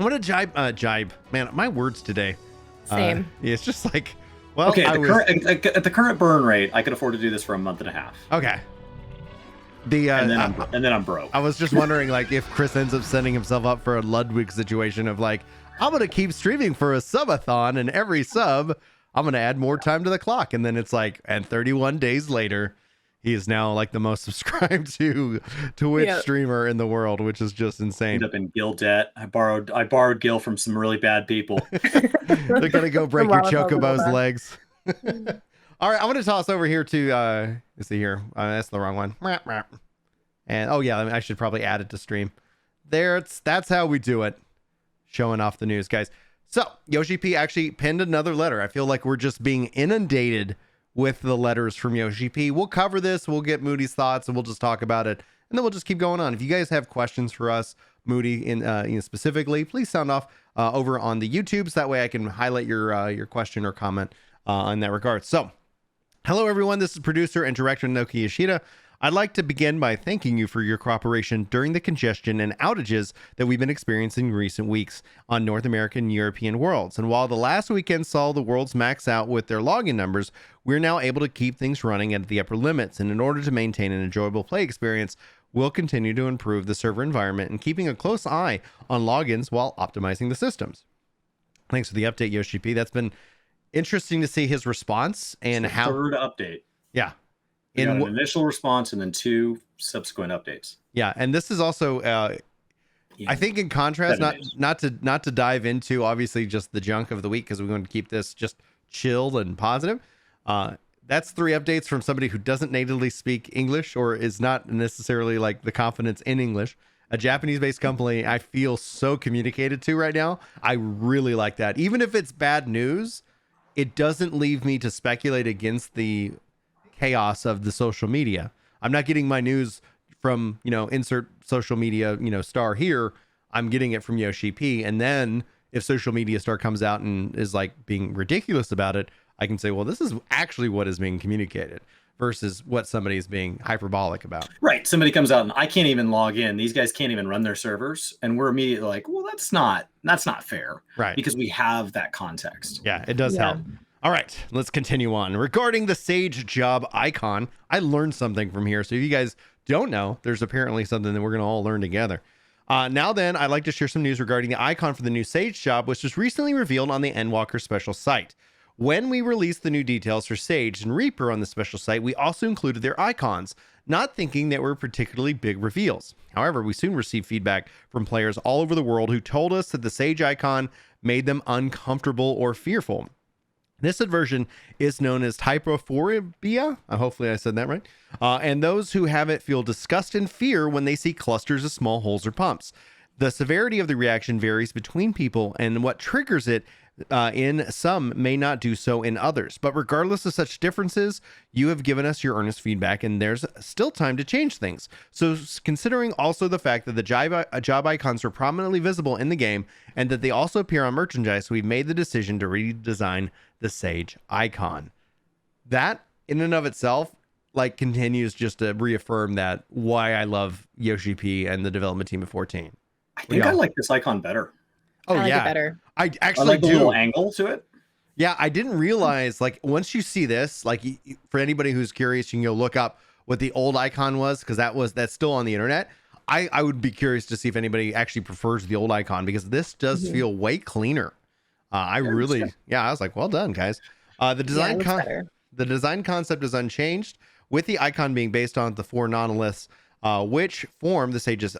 I'm gonna jibe. Man, my words today. Same. Yeah, it's just like, well, okay. At the current burn rate, I could afford to do this for a month and a half. Okay. And then I'm broke. I was just wondering, like, if Chris ends up setting himself up for a Ludwig situation of like, I'm gonna keep streaming for a subathon, and every sub, I'm gonna add more time to the clock, and then it's like, and 31 days later, he is now like the most subscribed to Twitch streamer in the world, which is just insane. End up in Gil debt. I borrowed Gil from some really bad people. They're gonna go break your Chocobo's legs. All right, I'm gonna toss over here to let's see here. That's the wrong one. And oh yeah, I should probably add it to stream. That's how we do it. Showing off the news, guys. So Yoshi P actually pinned another letter. I feel like we're just being inundated with the letters from Yoshi P. We'll cover this. We'll get Moody's thoughts, and we'll just talk about it, and then we'll just keep going on. If you guys have questions for us, Moody, in specifically, please sound off over on the YouTubes. That way, I can highlight your question or comment in that regard. So, hello everyone. This is producer and director Naoki Yoshida. I'd like to begin by thanking you for your cooperation during the congestion and outages that we've been experiencing in recent weeks on North American and European worlds. And while the last weekend saw the worlds max out with their login numbers, we're now able to keep things running at the upper limits. And in order to maintain an enjoyable play experience, we'll continue to improve the server environment and keeping a close eye on logins while optimizing the systems. Thanks for the update, Yoshi P. That's been interesting to see his response and how... Third update. Yeah. We got an initial response and then 2 subsequent updates. Yeah, and this is also I think in contrast, not to dive into obviously just the junk of the week, because we want to keep this just chill and positive. That's 3 updates from somebody who doesn't natively speak English or is not necessarily like the confidence in English. A Japanese-based company I feel so communicated to right now. I really like that. Even if it's bad news, it doesn't leave me to speculate against the chaos of the social media. I'm not getting my news from, insert social media, star here. I'm getting it from Yoshi P. And then if social media star comes out and is like being ridiculous about it, I can say, well, this is actually what is being communicated versus what somebody is being hyperbolic about. Right. Somebody comes out and I can't even log in. These guys can't even run their servers. And we're immediately like, well, that's not fair. Right. Because we have that context. Yeah, it does help. All right, let's continue on. Regarding the Sage job icon, I learned something from here. So if you guys don't know, there's apparently something that we're going to all learn together. Now then, I'd like to share some news regarding the icon for the new Sage job, which was recently revealed on the Endwalker special site. When we released the new details for Sage and Reaper on the special site, we also included their icons, not thinking that were particularly big reveals. However, we soon received feedback from players all over the world who told us that the Sage icon made them uncomfortable or fearful. This aversion is known as typophobia. Hopefully I said that right. And those who have it feel disgust and fear when they see clusters of small holes or pumps. The severity of the reaction varies between people, and what triggers it in some may not do so in others. But regardless of such differences, you have given us your earnest feedback, and there's still time to change things. So considering also the fact that the job icons are prominently visible in the game and that they also appear on merchandise, we've made the decision to redesign the Sage icon. That in and of itself like continues just to reaffirm that why I love Yoshi P and the development team of 14. I think I like this icon better. Oh, I like yeah. it better. I actually like the do. little angle to it. Yeah, I didn't realize, like, once you see this, like, for anybody who's curious, you can go look up what the old icon was, because that's still on the internet. I would be curious to see if anybody actually prefers the old icon, because this does feel way cleaner. I was like, well done, guys. The design concept is unchanged, with the icon being based on the 4 monoliths, which form the Sage's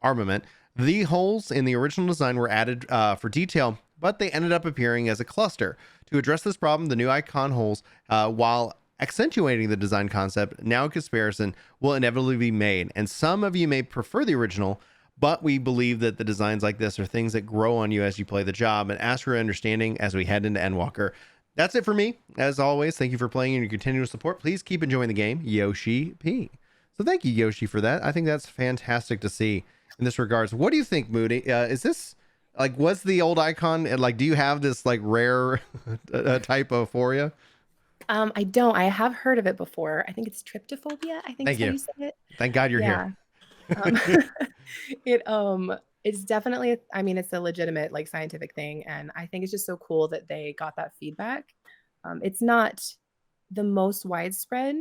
armament. The holes in the original design were added for detail, but they ended up appearing as a cluster. To address this problem, the new icon holes, while accentuating the design concept, now a comparison will inevitably be made. And some of you may prefer the original, but we believe that the designs like this are things that grow on you as you play the job, and ask for your understanding as we head into Endwalker. That's it for me. As always, thank you for playing and your continuous support. Please keep enjoying the game. Yoshi P. So thank you, Yoshi, for that. I think that's fantastic to see in this regards. What do you think, Moody? Is this like, was the old icon, like, do you have this like rare typophoria? I don't. I have heard of it before. I think it's tryptophobia. I think Thank so you. you said it. Thank God you're here. It It's definitely, I mean, it's a legitimate like scientific thing. And I think it's just so cool that they got that feedback. It's not the most widespread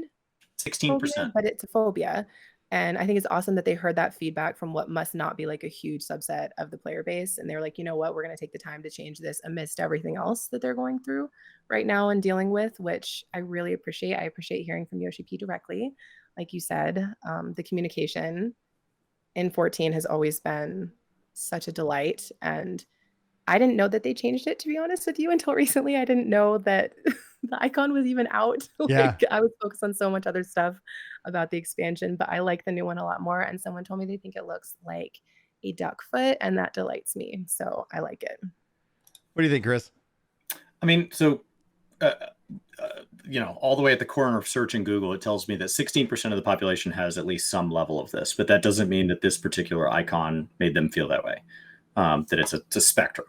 phobia, 16%. but it's a phobia. And I think it's awesome that they heard that feedback from what must not be like a huge subset of the player base. And they're like, you know what, we're going to take the time to change this amidst everything else that they're going through right now and dealing with, which I really appreciate. I appreciate hearing from Yoshi P directly. Like you said, the communication in 14 has always been such a delight. And I didn't know that they changed it, to be honest with you, until recently. I didn't know that the icon was even out. Yeah. Like, I was focused on so much other stuff about the expansion, but I like the new one a lot more. And someone told me they think it looks like a duck foot, and that delights me. So I like it. What do you think, Chris? I mean, so, all the way at the corner of search in Google, it tells me that 16% of the population has at least some level of this, but that doesn't mean that this particular icon made them feel that way, that it's a spectrum.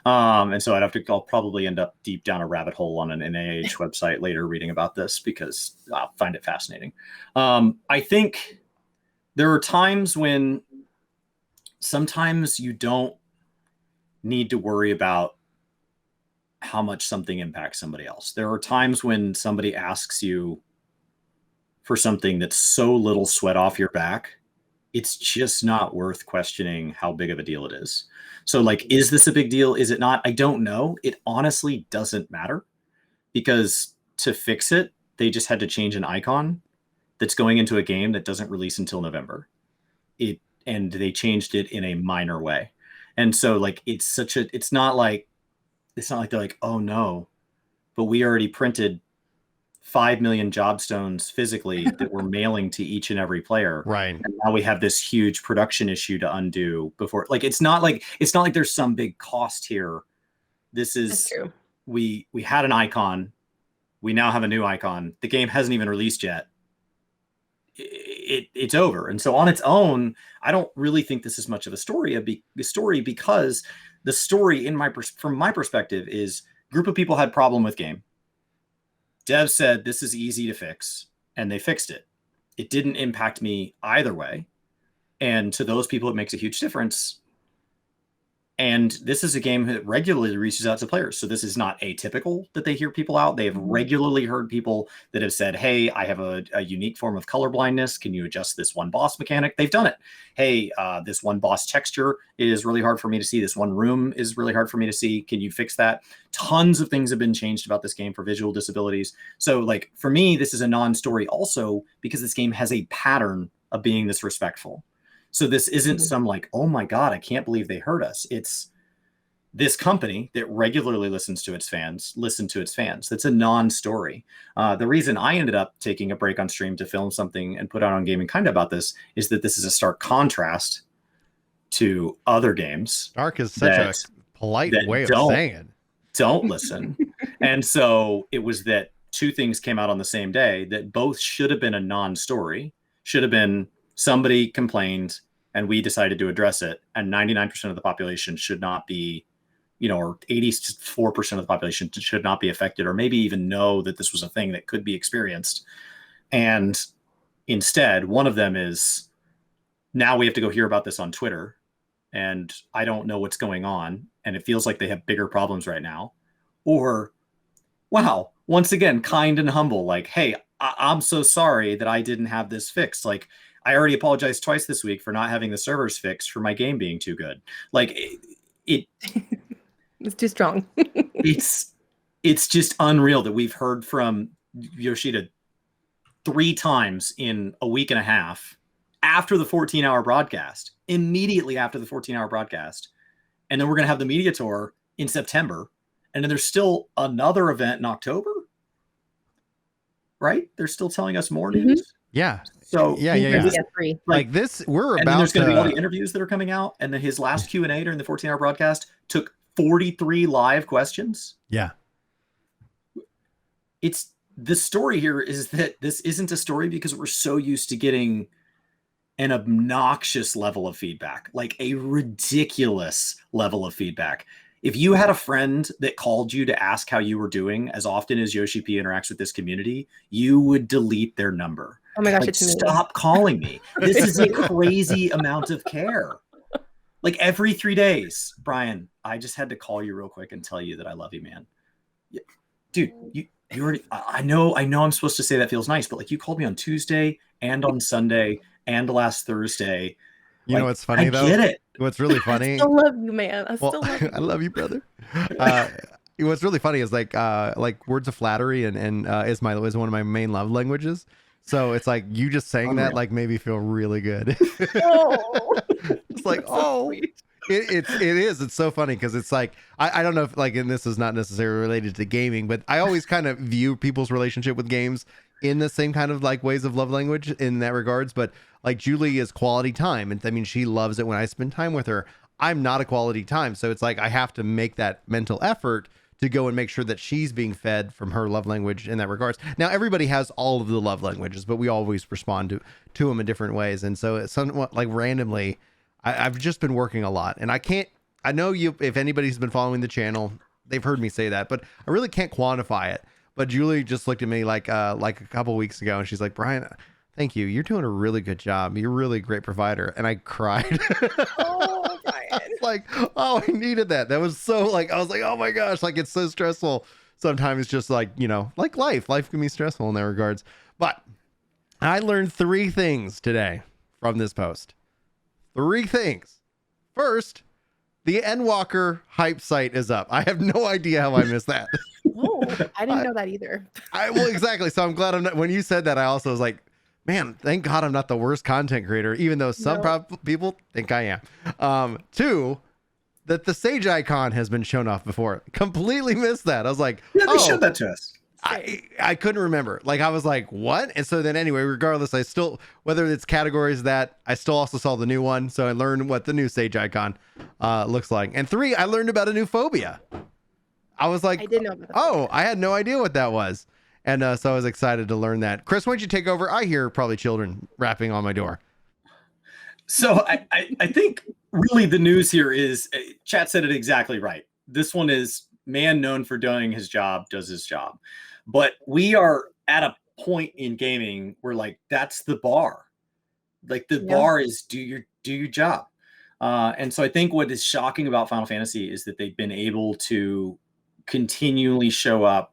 And so I'll probably end up deep down a rabbit hole on an NIH website later reading about this because I'll find it fascinating. I think there are times when sometimes you don't need to worry about how much something impacts somebody else. There are times when somebody asks you for something that's so little sweat off your back, it's just not worth questioning how big of a deal it is. So like, is this a big deal? Is it not? I don't know. It honestly doesn't matter, because to fix it, they just had to change an icon that's going into a game that doesn't release until November. And they changed it in a minor way. And so like, it's not like they're like, oh no, but we already printed 5 million jobstones physically that we're mailing to each and every player. Right. And now we have this huge production issue to undo before. Like, it's not like there's some big cost here. This is, That's true. We had an icon. We now have a new icon. The game hasn't even released yet. It's over. And so on its own, I don't really think this is much of a story because the story from my perspective is group of people had problem with game. Dev said this is easy to fix, and they fixed it. It didn't impact me either way. And to those people, it makes a huge difference. And this is a game that regularly reaches out to players. So this is not atypical that they hear people out. They have regularly heard people that have said, hey, I have a unique form of color blindness. Can you adjust this one boss mechanic? They've done it. Hey, this one boss texture is really hard for me to see. This one room is really hard for me to see. Can you fix that? Tons of things have been changed about this game for visual disabilities. So like, for me, this is a non-story also because this game has a pattern of being this respectful. So this isn't some like, oh my God, I can't believe they heard us. It's this company that regularly listens to its fans. That's a non-story. The reason I ended up taking a break on stream to film something and put out on Gaming Kinda about this is that this is a stark contrast to other games. Stark is such a polite way of saying it. Don't listen. And so it was that two things came out on the same day that both should have been a non-story, should have been somebody complained and we decided to address it, and 99% of the population should not be, or 84% of the population should not be affected, or maybe even know that this was a thing that could be experienced. And instead, one of them is, now we have to go hear about this on Twitter, and I don't know what's going on, and it feels like they have bigger problems right now. Or, wow, once again, kind and humble, like, hey, I'm so sorry that I didn't have this fixed. Like, I already apologized twice this week for not having the servers fixed for my game being too good. Like, it's too strong. it's just unreal that we've heard from Yoshida 3 times in a week and a half after the 14-hour broadcast, immediately after the 14-hour broadcast. And then we're going to have the media tour in September. And then there's still another event in October, right? They're still telling us more news. Yeah. So yeah. Like this, we're about. And there's going to be all the interviews that are coming out, and then his last Q&A during the 14-hour broadcast took 43 live questions. Yeah. It's the story here is that this isn't a story because we're so used to getting an obnoxious level of feedback, like a ridiculous level of feedback. If you had a friend that called you to ask how you were doing as often as Yoshi P interacts with this community, you would delete their number. Oh my gosh, like, stop calling me. This is a crazy amount of care. Like every 3 days. Brian, I just had to call you real quick and tell you that I love you, man. Yeah. Dude, you already, I know I'm supposed to say that feels nice, but like you called me on Tuesday and on Sunday and last Thursday. You know Like, what's funny I though? get it. What's really I funny? still love you, man. I Well, still love you. I love you, brother. What's really funny is like words of flattery and is one of my main love languages. So it's like you just saying that Unreal. like made me feel really good. Oh, It's like, that's so oh, sweet. it's so funny because it's like I don't know if like, and this is not necessarily related to gaming, but I always kind of view people's relationship with games in the same kind of like ways of love language in that regards. But like Julie is quality time, and I mean she loves it when I spend time with her. I'm not a quality time, so it's like I have to make that mental effort to go and make sure that she's being fed from her love language in that regards. Now everybody has all of the love languages, but we always respond to them in different ways, and so it's somewhat like randomly. I've just been working a lot, and I know you, if anybody's been following the channel, they've heard me say that, but I really can't quantify it. But Julie just looked at me like a couple weeks ago, and she's like, Brian, thank you. You're doing a really good job. You're really a great provider. And I cried. Oh, Brian. Like, oh, I needed that. That was so like, I was like, oh my gosh, like it's so stressful. Sometimes it's just like, like life can be stressful in that regards. But I learned 3 things today from this post. 3 things. First, the Endwalker hype site is up. I have no idea how I missed that. Oh, I didn't know that either. Well, exactly. So I'm glad I'm not, when you said that, I also was like, man, thank God I'm not the worst content creator, even though some people think I am. 2, that the Sage icon has been shown off before. Completely missed that. I was like, Yeah, they showed that to us. I couldn't remember. Like I was like, what? And so then anyway, regardless, I still, whether it's categories that I still also saw the new one. So I learned what the new Sage icon looks like. And 3, I learned about a new phobia. I was like, I did know about that. oh, I had no idea what that was. And so I was excited to learn that. Chris, why don't you take over? I hear probably children rapping on my door. So I think really the news here is, chat said it exactly right. This one is man known for doing his job, does his job. But we are at a point in gaming where like that's the bar. Like the bar is do your job. And so I think what is shocking about Final Fantasy is that they've been able to continually show up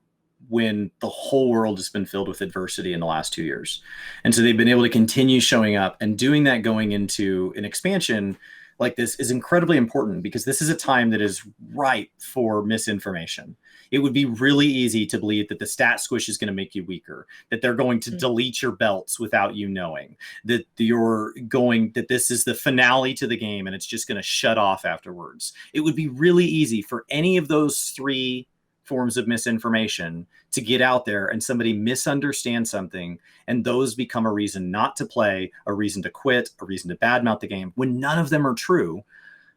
when the whole world has been filled with adversity in the last 2 years. And so they've been able to continue showing up, and doing that going into an expansion like this is incredibly important because this is a time that is ripe for misinformation. It would be really easy to believe that the stat squish is going to make you weaker, that they're going to delete your belts without you knowing, that that this is the finale to the game and it's just going to shut off afterwards. It would be really easy for any of those 3 forms of misinformation to get out there and somebody misunderstand something, and those become a reason not to play, a reason to quit, a reason to badmouth the game, when none of them are true.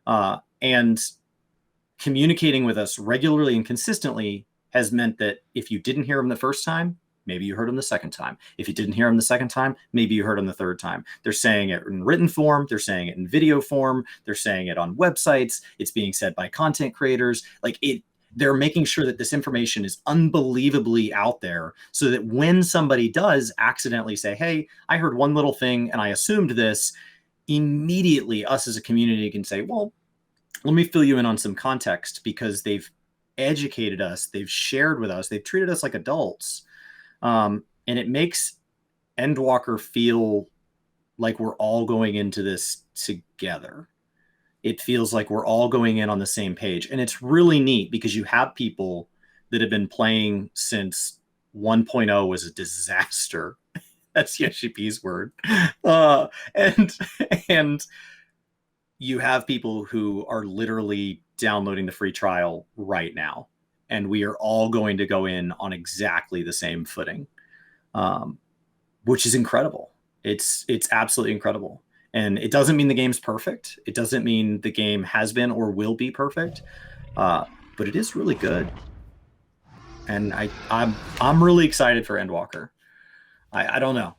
And communicating with us regularly and consistently has meant that if you didn't hear them the first time, maybe you heard them the second time. If you didn't hear them the second time, maybe you heard them the third time. They're saying it in written form. They're saying it in video form. They're saying it on websites. It's being said by content creators. They're making sure that this information is unbelievably out there so that when somebody does accidentally say, hey, I heard one little thing and I assumed this, immediately us as a community can say, well, let me fill you in on some context, because they've educated us, they've shared with us, they've treated us like adults. And it makes Endwalker feel like we're all going into this together. It feels like we're all going in on the same page. And it's really neat because you have people that have been playing since 1.0 was a disaster. That's Yoshi P's word. And you have people who are literally downloading the free trial right now. And we are all going to go in on exactly the same footing, which is incredible. It's absolutely incredible. And it doesn't mean the game's perfect. It doesn't mean the game has been or will be perfect, but it is really good. And I'm really excited for Endwalker. I don't know.